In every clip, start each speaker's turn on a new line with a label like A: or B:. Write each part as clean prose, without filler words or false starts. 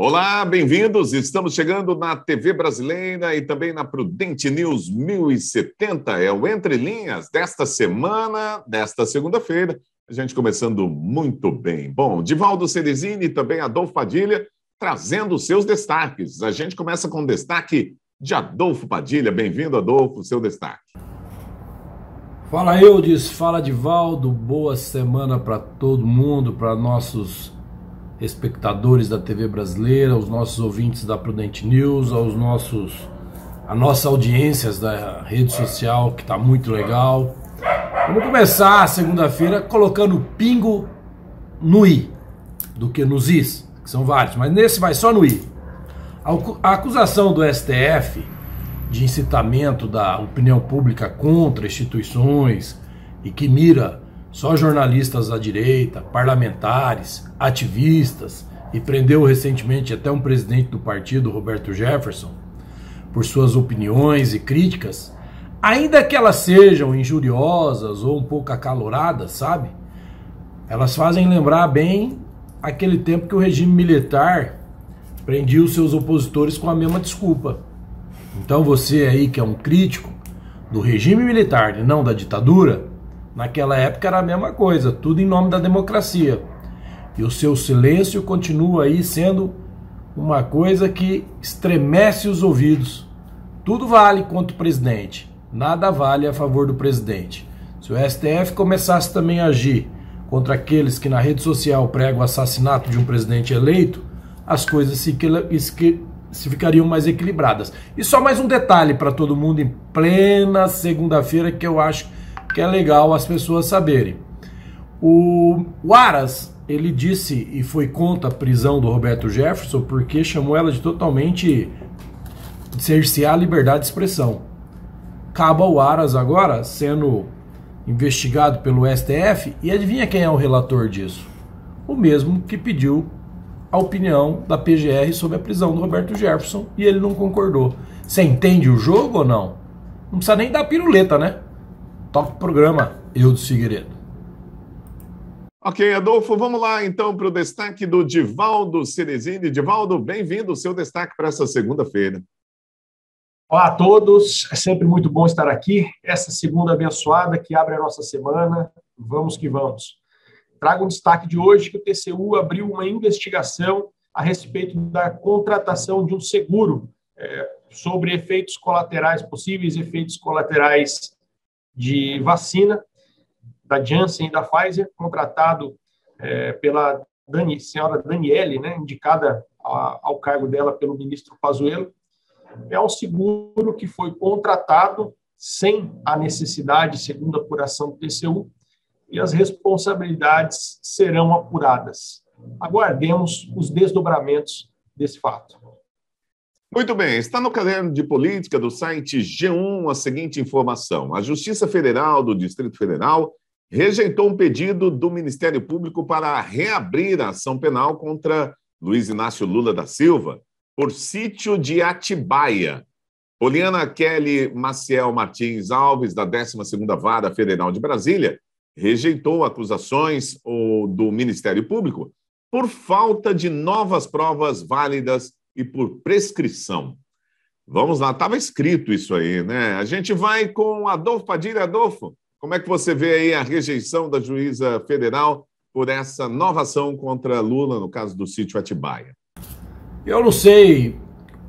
A: Olá, bem-vindos. Estamos chegando na TV Brasileira e também na Prudente News 1070. É o Entre Linhas desta semana, desta segunda-feira. A gente começando muito bem. Bom, Divaldo Ceresini e também Adolfo Padilha trazendo os seus destaques. A gente começa com o destaque de Adolfo Padilha. Bem-vindo, Adolfo, seu destaque.
B: Fala, Eudes. Fala, Divaldo. Boa semana para todo mundo, para nossos espectadores da TV Brasileira, os nossos ouvintes da Prudente News, a nossa audiência da rede social, que está muito legal. Vamos começar a segunda-feira colocando pingo no i, do que nos is, que são vários, mas nesse vai só no i. A acusação do STF de incitamento da opinião pública contra instituições e que mira só jornalistas da direita, parlamentares, ativistas, e prendeu recentemente até um presidente do partido, Roberto Jefferson, por suas opiniões e críticas, ainda que elas sejam injuriosas ou um pouco acaloradas, sabe? Elas fazem lembrar bem aquele tempo que o regime militar prendia os seus opositores com a mesma desculpa. Então você aí que é um crítico do regime militar e não da ditadura, naquela época era a mesma coisa, tudo em nome da democracia. E o seu silêncio continua aí sendo uma coisa que estremece os ouvidos. Tudo vale contra o presidente, nada vale a favor do presidente. Se o STF começasse também a agir contra aqueles que na rede social pregam o assassinato de um presidente eleito, as coisas se ficariam mais equilibradas. E só mais um detalhe para todo mundo em plena segunda-feira que eu acho que é legal as pessoas saberem. O Aras, ele disse e foi contra a prisão do Roberto Jefferson porque chamou ela de totalmente cercear a liberdade de expressão. Cabe ao Aras agora sendo investigado pelo STF e adivinha quem é o relator disso? O mesmo que pediu a opinião da PGR sobre a prisão do Roberto Jefferson e ele não concordou. Você entende o jogo ou não? Não precisa nem dar piruleta, né? Toca o programa, Eudes Figueiredo.
A: Ok, Adolfo, vamos lá então para o destaque do Divaldo Ceresini. Divaldo, bem-vindo, o seu destaque para essa segunda-feira.
C: Olá a todos, é sempre muito bom estar aqui. Essa segunda abençoada que abre a nossa semana, vamos que vamos. Trago um destaque de hoje que o TCU abriu uma investigação a respeito da contratação de um seguro sobre efeitos colaterais, possíveis efeitos colaterais de vacina da Janssen e da Pfizer, contratado pela senhora Daniele, né, indicada ao cargo dela pelo ministro Pazuello. É um seguro que foi contratado sem a necessidade, segundo a apuração do TCU, e as responsabilidades serão apuradas. Aguardemos os desdobramentos desse fato.
A: Muito bem, está no caderno de política do site G1 a seguinte informação. A Justiça Federal do Distrito Federal rejeitou um pedido do Ministério Público para reabrir a ação penal contra Luiz Inácio Lula da Silva por sítio de Atibaia. Poliana Kelly Maciel Martins Alves, da 12ª Vara Federal de Brasília, rejeitou acusações do Ministério Público por falta de novas provas válidas e por prescrição. Vamos lá, estava escrito isso aí, né? A gente vai com Adolfo Padilha. Adolfo, como é que você vê aí a rejeição da juíza federal por essa nova ação contra Lula, no caso do sítio Atibaia?
B: Eu não sei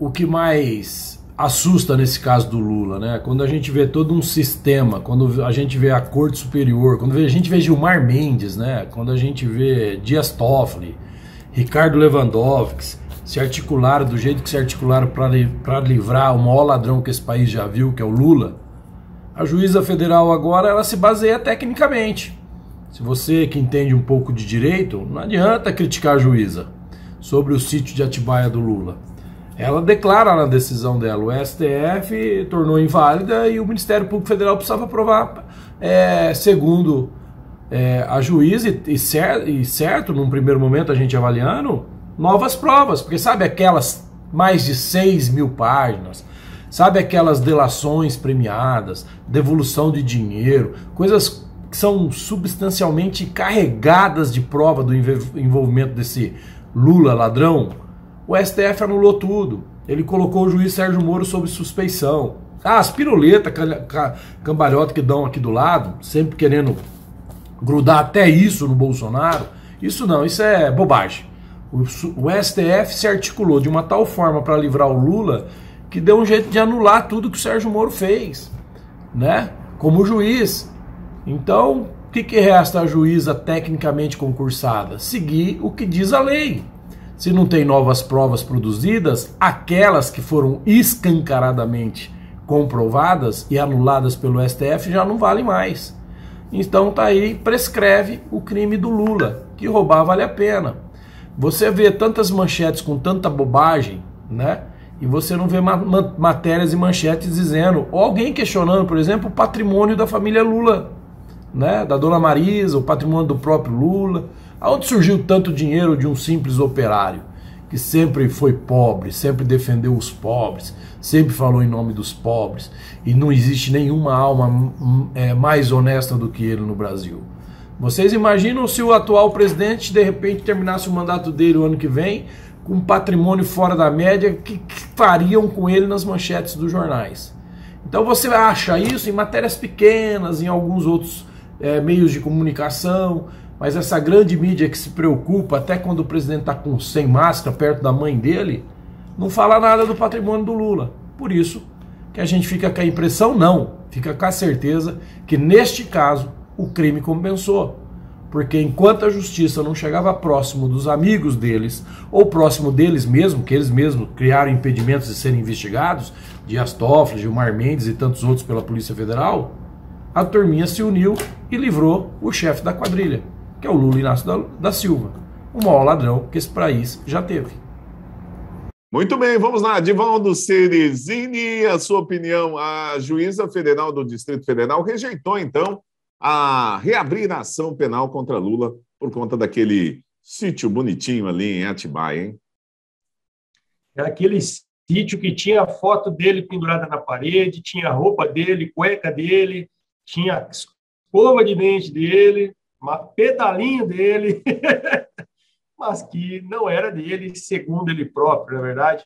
B: o que mais assusta nesse caso do Lula, né? Quando a gente vê todo um sistema, quando a gente vê a Corte Superior, quando a gente vê Gilmar Mendes, né? Quando a gente vê Dias Toffoli, Ricardo Lewandowski se articularam do jeito que se articularam para livrar o maior ladrão que esse país já viu, que é o Lula, a juíza federal agora ela se baseia tecnicamente. Se você que entende um pouco de direito, não adianta criticar a juíza sobre o sítio de Atibaia do Lula. Ela declara na decisão dela, o STF tornou inválida e o Ministério Público Federal precisava provar, segundo a juíza, e certo, num primeiro momento a gente avaliando, novas provas, porque sabe aquelas mais de 6.000 páginas, sabe aquelas delações premiadas, devolução de dinheiro, coisas que são substancialmente carregadas de prova do envolvimento desse Lula ladrão, o STF anulou tudo. Ele colocou o juiz Sérgio Moro sob suspeição. As piruletas, cambalhota que dão aqui do lado, sempre querendo grudar até isso no Bolsonaro, isso não, isso é bobagem. O STF se articulou de uma tal forma para livrar o Lula que deu um jeito de anular tudo que o Sérgio Moro fez, né? Como juiz. Então, o que resta à juíza tecnicamente concursada? Seguir o que diz a lei. Se não tem novas provas produzidas, aquelas que foram escancaradamente comprovadas e anuladas pelo STF já não valem mais. Então tá aí, prescreve o crime do Lula, que roubar vale a pena. Você vê tantas manchetes com tanta bobagem, né? E você não vê matérias e manchetes dizendo, ou alguém questionando, por exemplo, o patrimônio da família Lula, né? Da dona Marisa, o patrimônio do próprio Lula. Aonde surgiu tanto dinheiro de um simples operário, que sempre foi pobre, sempre defendeu os pobres, sempre falou em nome dos pobres, e não existe nenhuma alma mais honesta do que ele no Brasil. Vocês imaginam se o atual presidente, de repente, terminasse o mandato dele o ano que vem, com um patrimônio fora da média, que fariam com ele nas manchetes dos jornais? Então você acha isso em matérias pequenas, em alguns outros meios de comunicação, mas essa grande mídia que se preocupa, até quando o presidente está sem máscara, perto da mãe dele, não fala nada do patrimônio do Lula. Por isso que a gente fica com a impressão, não, fica com a certeza que neste caso o crime compensou. Porque enquanto a justiça não chegava próximo dos amigos deles, ou próximo deles mesmo, que eles mesmos criaram impedimentos de serem investigados, Dias Toffoli, Gilmar Mendes e tantos outros pela Polícia Federal, a turminha se uniu e livrou o chefe da quadrilha, que é o Lula Inácio da Silva, o maior ladrão que esse país já teve.
A: Muito bem, vamos lá. Divaldo Ceresini, a sua opinião. A juíza federal do Distrito Federal rejeitou, então, a reabrir a ação penal contra Lula por conta daquele sítio bonitinho ali em Atibaia, hein?
C: É aquele sítio que tinha a foto dele pendurada na parede, tinha a roupa dele, cueca dele, tinha a escova de dente dele, uma pedalinho dele, mas que não era dele, segundo ele próprio, na verdade.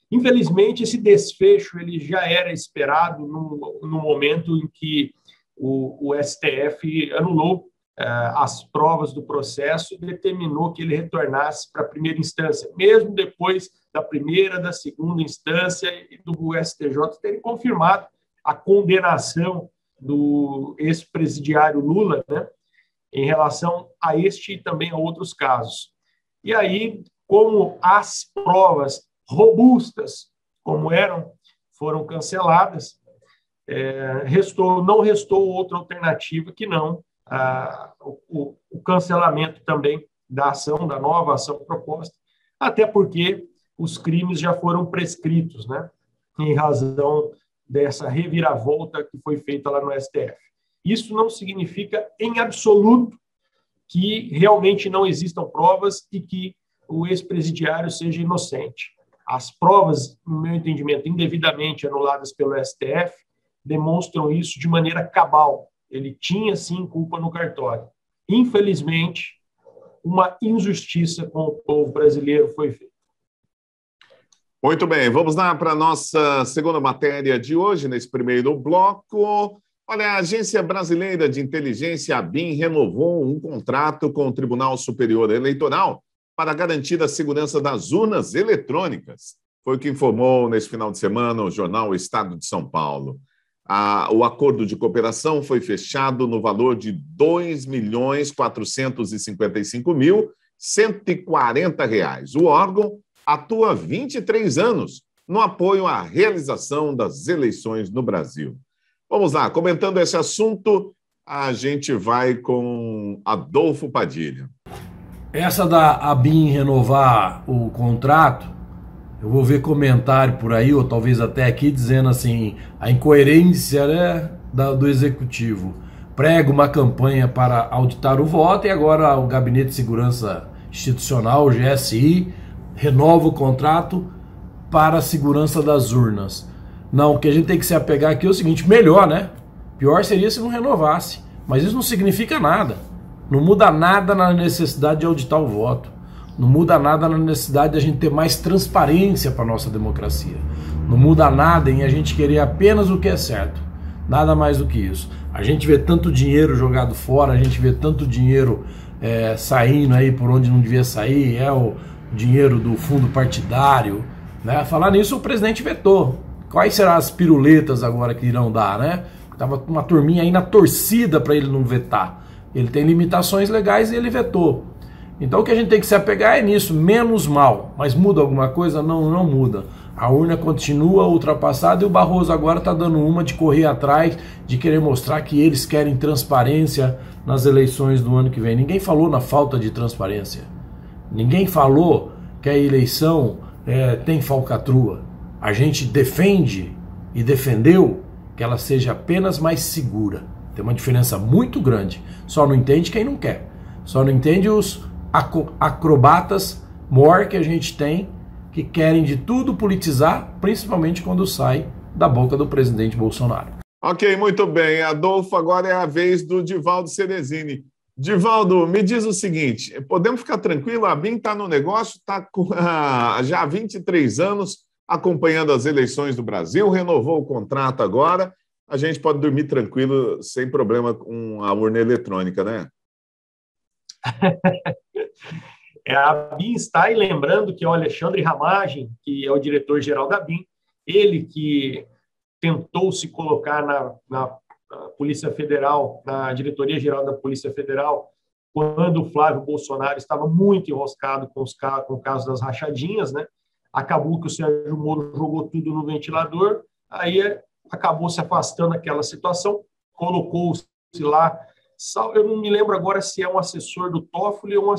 C: Infelizmente, esse desfecho ele já era esperado no momento em que o STF anulou as provas do processo e determinou que ele retornasse para a primeira instância, mesmo depois da primeira, da segunda instância e do STJ terem confirmado a condenação do ex-presidiário Lula, né, em relação a este e também a outros casos. E aí, como as provas robustas, como eram, foram canceladas, não restou outra alternativa que não o cancelamento também da ação, da nova ação proposta, até porque os crimes já foram prescritos, né, em razão dessa reviravolta que foi feita lá no STF. Isso não significa, em absoluto, que realmente não existam provas e que o ex-presidiário seja inocente. As provas, no meu entendimento, indevidamente anuladas pelo STF, demonstram isso de maneira cabal. Ele tinha, sim, culpa no cartório. Infelizmente, uma injustiça com o povo brasileiro foi feita.
A: Muito bem, vamos lá para a nossa segunda matéria de hoje, nesse primeiro bloco. Olha, a Agência Brasileira de Inteligência, a ABIN, renovou um contrato com o Tribunal Superior Eleitoral para garantir a segurança das urnas eletrônicas. Foi o que informou nesse final de semana o jornal Estado de São Paulo. O acordo de cooperação foi fechado no valor de R$ 2.455.140. O órgão atua há 23 anos no apoio à realização das eleições no Brasil. Vamos lá, comentando esse assunto, a gente vai com Adolfo Padilha.
B: Essa da ABIN renovar o contrato, eu vou ver comentário por aí, ou talvez até aqui, dizendo assim, a incoerência, né, do executivo. Prega uma campanha para auditar o voto e agora o Gabinete de Segurança Institucional, o GSI, renova o contrato para a segurança das urnas. Não, o que a gente tem que se apegar aqui é o seguinte, melhor, né? Pior seria se não renovasse, mas isso não significa nada. Não muda nada na necessidade de auditar o voto. Não muda nada na necessidade de a gente ter mais transparência para a nossa democracia. Não muda nada em a gente querer apenas o que é certo. Nada mais do que isso. A gente vê tanto dinheiro jogado fora, a gente vê tanto dinheiro saindo aí por onde não devia sair, o dinheiro do fundo partidário, né? Falar nisso, o presidente vetou. Quais serão as piruletas agora que irão dar, né? Tava uma turminha aí na torcida para ele não vetar. Ele tem limitações legais e ele vetou. Então o que a gente tem que se apegar é nisso, menos mal. Mas muda alguma coisa? Não, não muda. A urna continua ultrapassada e o Barroso agora está dando uma de correr atrás, de querer mostrar que eles querem transparência nas eleições do ano que vem. Ninguém falou na falta de transparência. Ninguém falou que a eleição tem falcatrua. A gente defende e defendeu que ela seja apenas mais segura. Tem uma diferença muito grande. Só não entende quem não quer. Só não entende os acrobatas maior que a gente tem, que querem de tudo politizar, principalmente quando sai da boca do presidente Bolsonaro.
A: Ok, muito bem. Adolfo, agora é a vez do Divaldo Ceresini. Divaldo, me diz o seguinte, podemos ficar tranquilo? A BIM está no negócio, está já há 23 anos acompanhando as eleições do Brasil, renovou o contrato agora, a gente pode dormir tranquilo, sem problema com a urna eletrônica, né?
C: A BIM está, e lembrando que o Alexandre Ramagem, que é o diretor-geral da BIM, ele que tentou se colocar na Polícia Federal, na diretoria-geral da Polícia Federal, quando o Flávio Bolsonaro estava muito enroscado com o caso das rachadinhas, né? Acabou que o Sérgio Moro jogou tudo no ventilador, aí acabou se afastando daquela situação, colocou-se lá. Eu não me lembro agora se é um assessor do Toffoli ou um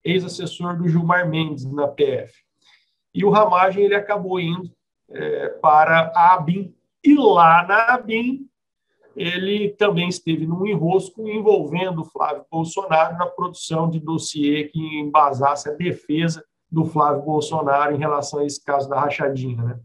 C: ex-assessor do Gilmar Mendes na PF. E o Ramagem ele acabou indo para a ABIN. E lá na ABIN, ele também esteve num enrosco envolvendo o Flávio Bolsonaro na produção de dossiê que embasasse a defesa do Flávio Bolsonaro em relação a esse caso da rachadinha, né?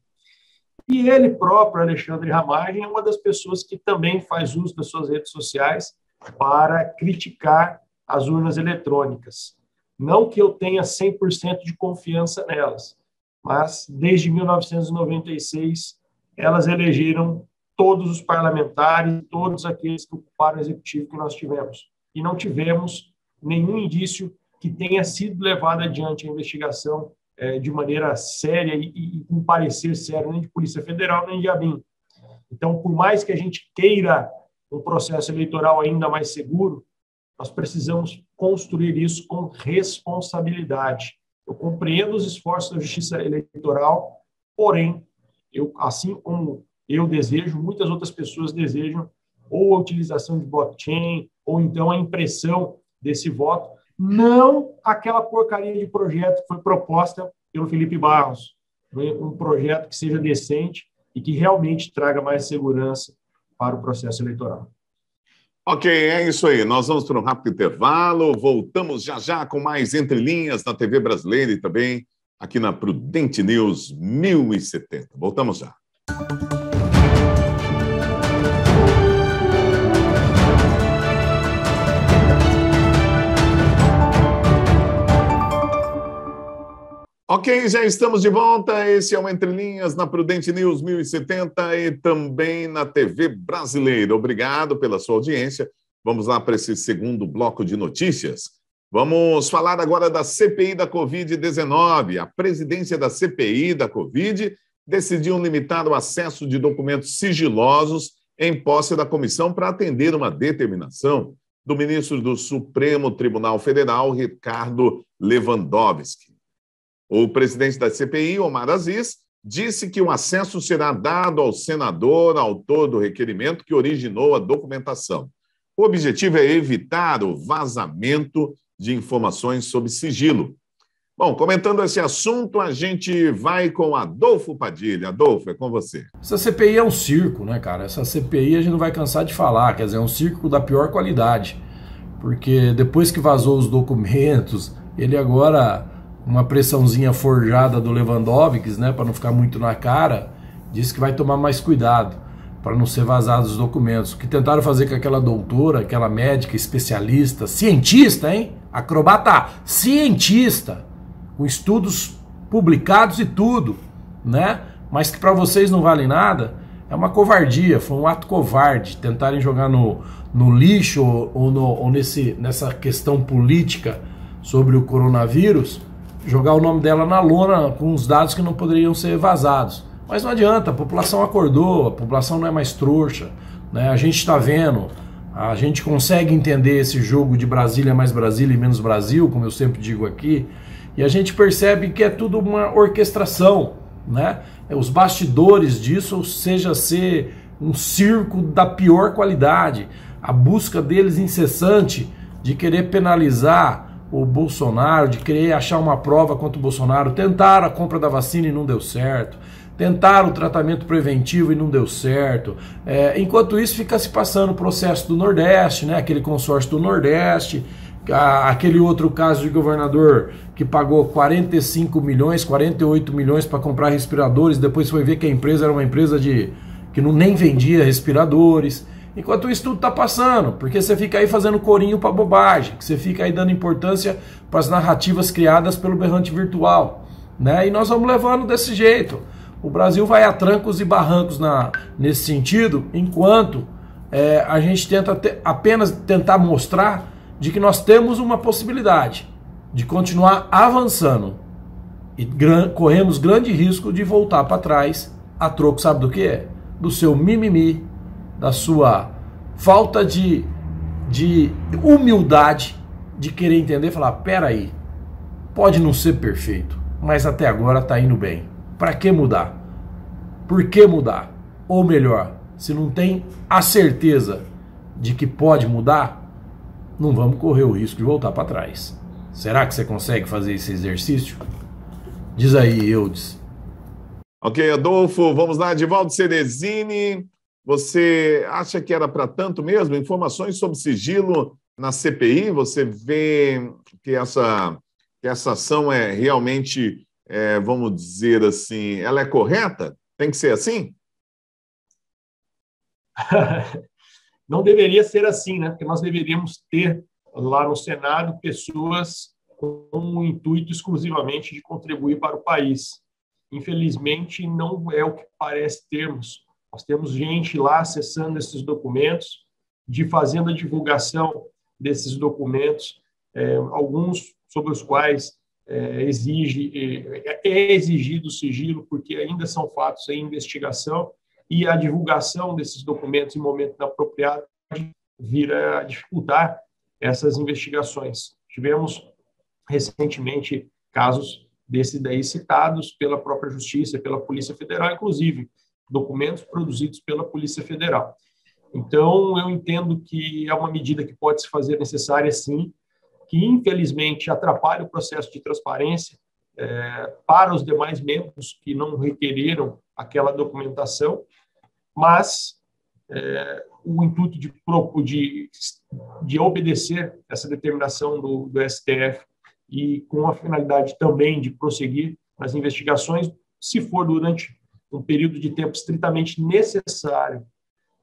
C: E ele próprio, Alexandre Ramagem, é uma das pessoas que também faz uso das suas redes sociais para criticar as urnas eletrônicas. Não que eu tenha 100% de confiança nelas, mas desde 1996 elas elegeram todos os parlamentares, todos aqueles que ocuparam o executivo que nós tivemos. E não tivemos nenhum indício que tenha sido levado adiante a investigação de maneira séria e com parecer sério, nem de Polícia Federal, nem de ABIN. Então, por mais que a gente queira um processo eleitoral ainda mais seguro, nós precisamos construir isso com responsabilidade. Eu compreendo os esforços da Justiça Eleitoral, porém, assim como eu desejo, muitas outras pessoas desejam ou a utilização de blockchain, ou então a impressão desse voto, não aquela porcaria de projeto que foi proposta pelo Felipe Barros, um projeto que seja decente e que realmente traga mais segurança para o processo eleitoral.
A: Ok, é isso aí. Nós vamos para um rápido intervalo. Voltamos já já com mais Entre Linhas na TV Brasileira e também aqui na Prudente News 1070. Voltamos já. Ok, já estamos de volta. Esse é o Entre Linhas na Prudente News 1070 e também na TV Brasileira. Obrigado pela sua audiência. Vamos lá para esse segundo bloco de notícias. Vamos falar agora da CPI da Covid-19. A presidência da CPI da Covid decidiu limitar o acesso de documentos sigilosos em posse da comissão para atender uma determinação do ministro do Supremo Tribunal Federal, Ricardo Lewandowski. O presidente da CPI, Omar Aziz, disse que o acesso será dado ao senador, autor do requerimento que originou a documentação. O objetivo é evitar o vazamento de informações sob sigilo. Bom, comentando esse assunto, a gente vai com Adolfo Padilha. Adolfo, é com você.
B: Essa CPI é um circo, né, cara? Essa CPI a gente não vai cansar de falar, quer dizer, é um circo da pior qualidade. Porque depois que vazou os documentos, ele agora, uma pressãozinha forjada do Lewandowski, né, para não ficar muito na cara, disse que vai tomar mais cuidado para não ser vazados os documentos. O que tentaram fazer com aquela doutora, aquela médica especialista, cientista, hein? Acrobata, cientista, com estudos publicados e tudo, né? Mas que para vocês não vale nada, é uma covardia, foi um ato covarde tentarem jogar no lixo ou nessa questão política sobre o coronavírus, jogar o nome dela na lona com os dados que não poderiam ser vazados. Mas não adianta, a população acordou, a população não é mais trouxa, né? A gente está vendo, a gente consegue entender esse jogo de Brasília mais Brasília e menos Brasil, como eu sempre digo aqui, e a gente percebe que é tudo uma orquestração, né? Os bastidores disso, ou seja, ser um circo da pior qualidade, a busca deles incessante de querer penalizar o Bolsonaro, de querer achar uma prova contra o Bolsonaro, tentaram a compra da vacina e não deu certo, tentaram o tratamento preventivo e não deu certo. Enquanto isso, fica se passando o processo do Nordeste, né? Aquele consórcio do Nordeste, aquele outro caso de governador que pagou 45 milhões, 48 milhões para comprar respiradores, depois foi ver que a empresa era uma empresa que nem vendia respiradores. Enquanto isso tudo está passando, porque você fica aí fazendo corinho para bobagem, que você fica aí dando importância para as narrativas criadas pelo berrante virtual, né? E nós vamos levando desse jeito. O Brasil vai a trancos e barrancos nesse sentido, enquanto a gente tenta apenas tentar mostrar de que nós temos uma possibilidade de continuar avançando e corremos grande risco de voltar para trás a troco, sabe do que? Do seu mimimi, da sua falta de humildade, de querer entender e falar, peraí, pode não ser perfeito, mas até agora está indo bem. Para que mudar? Por que mudar? Ou melhor, se não tem a certeza de que pode mudar, não vamos correr o risco de voltar para trás. Será que você consegue fazer esse exercício? Diz aí, Eudes.
A: Ok, Adolfo, vamos lá, Edivaldo Cerezini. Você acha que era para tanto mesmo? Informações sobre sigilo na CPI? Você vê que essa ação é realmente, vamos dizer assim, ela é correta? Tem que ser assim?
C: Não deveria ser assim, né? Porque nós deveríamos ter lá no Senado pessoas com o intuito exclusivamente de contribuir para o país. Infelizmente, não é o que parece termos. Nós temos gente lá acessando esses documentos, fazendo a divulgação desses documentos, alguns sobre os quais é exigido sigilo, porque ainda são fatos em investigação, e a divulgação desses documentos em momento inapropriado vira a dificultar essas investigações. Tivemos recentemente casos desses daí citados pela própria Justiça, pela Polícia Federal, inclusive documentos produzidos pela Polícia Federal. Então, eu entendo que é uma medida que pode se fazer necessária, sim, que infelizmente atrapalha o processo de transparência para os demais membros que não requereram aquela documentação, mas o intuito de obedecer essa determinação do STF e com a finalidade também de prosseguir as investigações, se for durante um período de tempo estritamente necessário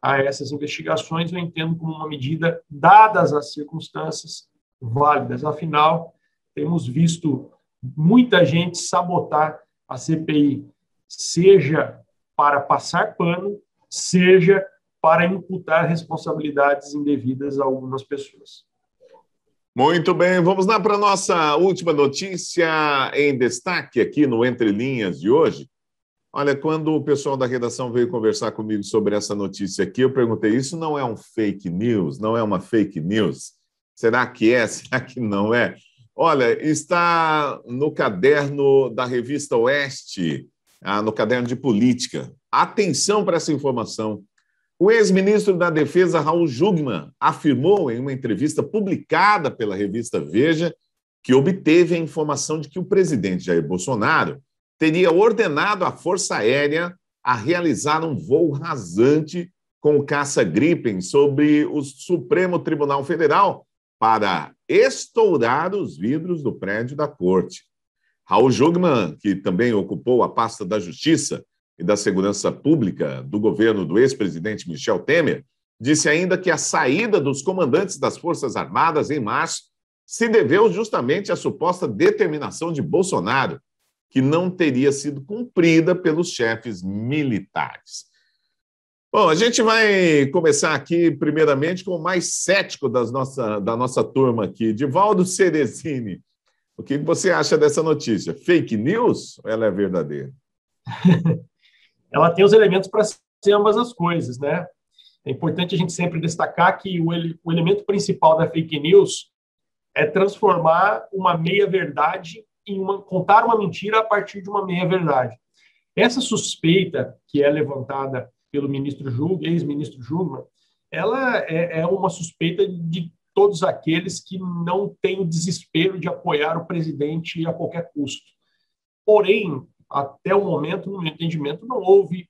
C: a essas investigações, eu entendo como uma medida, dadas as circunstâncias, válidas. Afinal, temos visto muita gente sabotar a CPI, seja para passar pano, seja para imputar responsabilidades indevidas a algumas pessoas.
A: Muito bem, vamos lá para a nossa última notícia em destaque aqui no Entre Linhas de hoje. Olha, quando o pessoal da redação veio conversar comigo sobre essa notícia aqui, eu perguntei, isso não é um fake news? Não é uma fake news? Será que é? Será que não é? Olha, está no caderno da revista Oeste, no caderno de política. Atenção para essa informação. O ex-ministro da Defesa, Raul Jungmann, afirmou em uma entrevista publicada pela revista Veja que obteve a informação de que o presidente Jair Bolsonaro teria ordenado à Força Aérea a realizar um voo rasante com o caça Gripen sobre o Supremo Tribunal Federal para estourar os vidros do prédio da corte. Raul Jungmann, que também ocupou a pasta da Justiça e da Segurança Pública do governo do ex-presidente Michel Temer, disse ainda que a saída dos comandantes das Forças Armadas em março se deveu justamente à suposta determinação de Bolsonaro, que não teria sido cumprida pelos chefes militares. Bom, a gente vai começar aqui, primeiramente, com o mais cético da nossa turma aqui, Divaldo Ceresini. O que você acha dessa notícia? Fake news ou ela é verdadeira?
C: Ela tem os elementos para ser ambas as coisas, né? É importante a gente sempre destacar que o elemento principal da fake news é transformar uma meia-verdade contar uma mentira a partir de uma meia-verdade. Essa suspeita que é levantada pelo ex-ministro Jungmann, ela é uma suspeita de todos aqueles que não têm o desespero de apoiar o presidente a qualquer custo. Porém, até o momento, no meu entendimento, não houve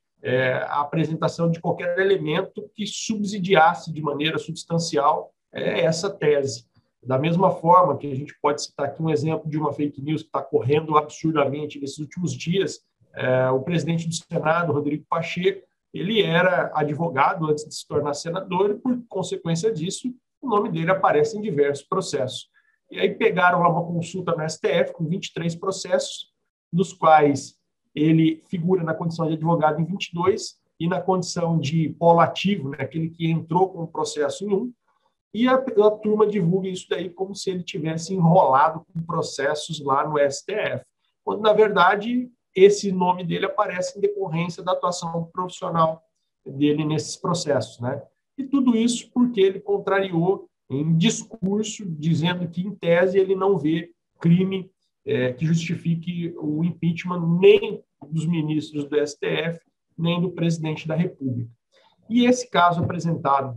C: a apresentação de qualquer elemento que subsidiasse de maneira substancial essa tese. Da mesma forma que a gente pode citar aqui um exemplo de uma fake news que está correndo absurdamente nesses últimos dias, o presidente do Senado, Rodrigo Pacheco, ele era advogado antes de se tornar senador e, por consequência disso, o nome dele aparece em diversos processos. E aí pegaram lá uma consulta no STF com 23 processos, dos quais ele figura na condição de advogado em 22 e na condição de polo ativo, né, aquele que entrou com o processo em 1, e a turma divulga isso daí como se ele tivesse enrolado com processos lá no STF, quando, na verdade, esse nome dele aparece em decorrência da atuação profissional dele nesses processos, né? E tudo isso porque ele contrariou em discurso, dizendo que, em tese, ele não vê crime que justifique o impeachment nem dos ministros do STF, nem do presidente da República. E esse caso apresentado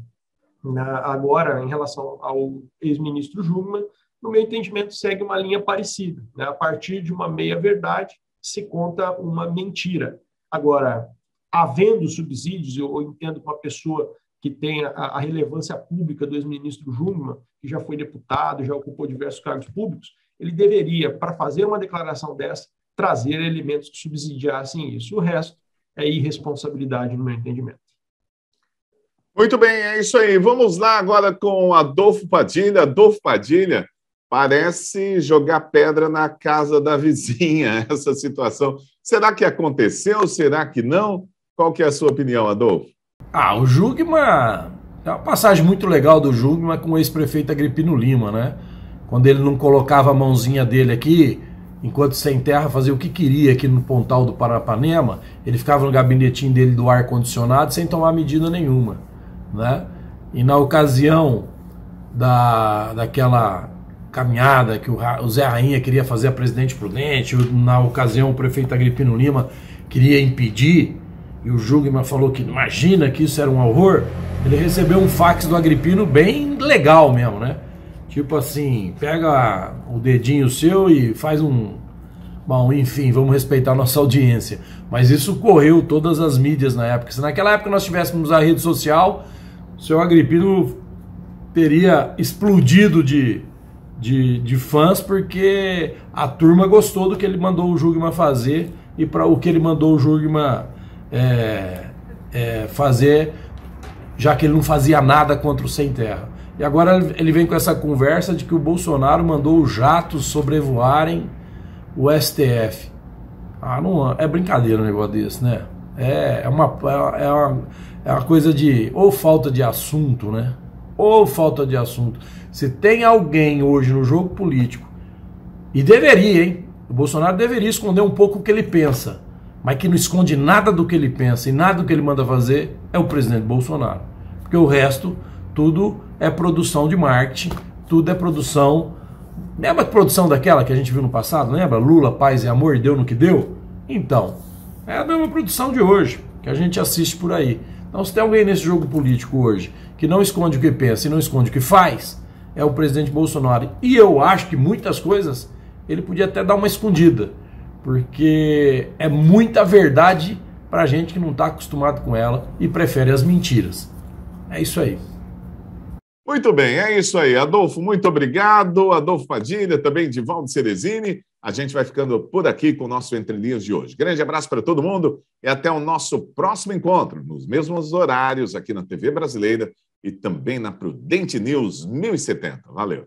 C: agora em relação ao ex-ministro Jungmann, no meu entendimento, segue uma linha parecida, né? A partir de uma meia-verdade se conta uma mentira. Agora, havendo subsídios, eu entendo que uma pessoa que tem a relevância pública do ex-ministro Jungmann, que já foi deputado, já ocupou diversos cargos públicos, ele deveria, para fazer uma declaração dessa, trazer elementos que subsidiassem isso. O resto é irresponsabilidade, no meu entendimento.
A: Muito bem, é isso aí. Vamos lá agora com Adolfo Padilha. Adolfo Padilha, parece jogar pedra na casa da vizinha, essa situação. Será que aconteceu? Será que não? Qual que é a sua opinião, Adolfo?
B: O Jungmann, é uma passagem muito legal do Jungmann com o ex-prefeito Agripino Lima, né? Quando ele não colocava a mãozinha dele aqui, enquanto sem terra fazia o que queria aqui no Pontal do Paranapanema, ele ficava no gabinetinho dele do ar-condicionado sem tomar medida nenhuma, né? E na ocasião daquela caminhada que o Zé Rainha queria fazer a Presidente Prudente, na ocasião o prefeito Agripino Lima queria impedir, e o Jungmann falou que imagina que isso era um horror, ele recebeu um fax do Agripino bem legal mesmo, né? Tipo assim, pega o dedinho seu e faz Bom, enfim, vamos respeitar a nossa audiência. Mas isso correu todas as mídias na época. Se naquela época nós tivéssemos a rede social, o senhor Agripino teria explodido de fãs, porque a turma gostou do que ele mandou o Jungmann fazer e para o que ele mandou o Jungmann fazer, já que ele não fazia nada contra o Sem Terra. E agora ele vem com essa conversa de que o Bolsonaro mandou os jatos sobrevoarem o STF. Não, é brincadeira um negócio desse, né? É uma coisa de ou falta de assunto, né? Ou falta de assunto. Se tem alguém hoje no jogo político, e deveria, hein? O Bolsonaro deveria esconder um pouco o que ele pensa, mas que não esconde nada do que ele pensa e nada do que ele manda fazer, é o presidente Bolsonaro. Porque o resto, tudo é produção de marketing, tudo é produção. Lembra a produção daquela que a gente viu no passado? Lembra? Lula, paz e amor, deu no que deu? Então, é a mesma produção de hoje, que a gente assiste por aí. Então, se tem alguém nesse jogo político hoje que não esconde o que pensa e não esconde o que faz, é o presidente Bolsonaro. E eu acho que muitas coisas ele podia até dar uma escondida, porque é muita verdade pra gente que não está acostumado com ela e prefere as mentiras. É isso aí.
A: Muito bem, é isso aí. Adolfo, muito obrigado. Adolfo Padilha, também Divaldo Ceresini. A gente vai ficando por aqui com o nosso Entre Linhas de hoje. Grande abraço para todo mundo e até o nosso próximo encontro, nos mesmos horários aqui na TV Brasileira e também na Prudente News 1070. Valeu!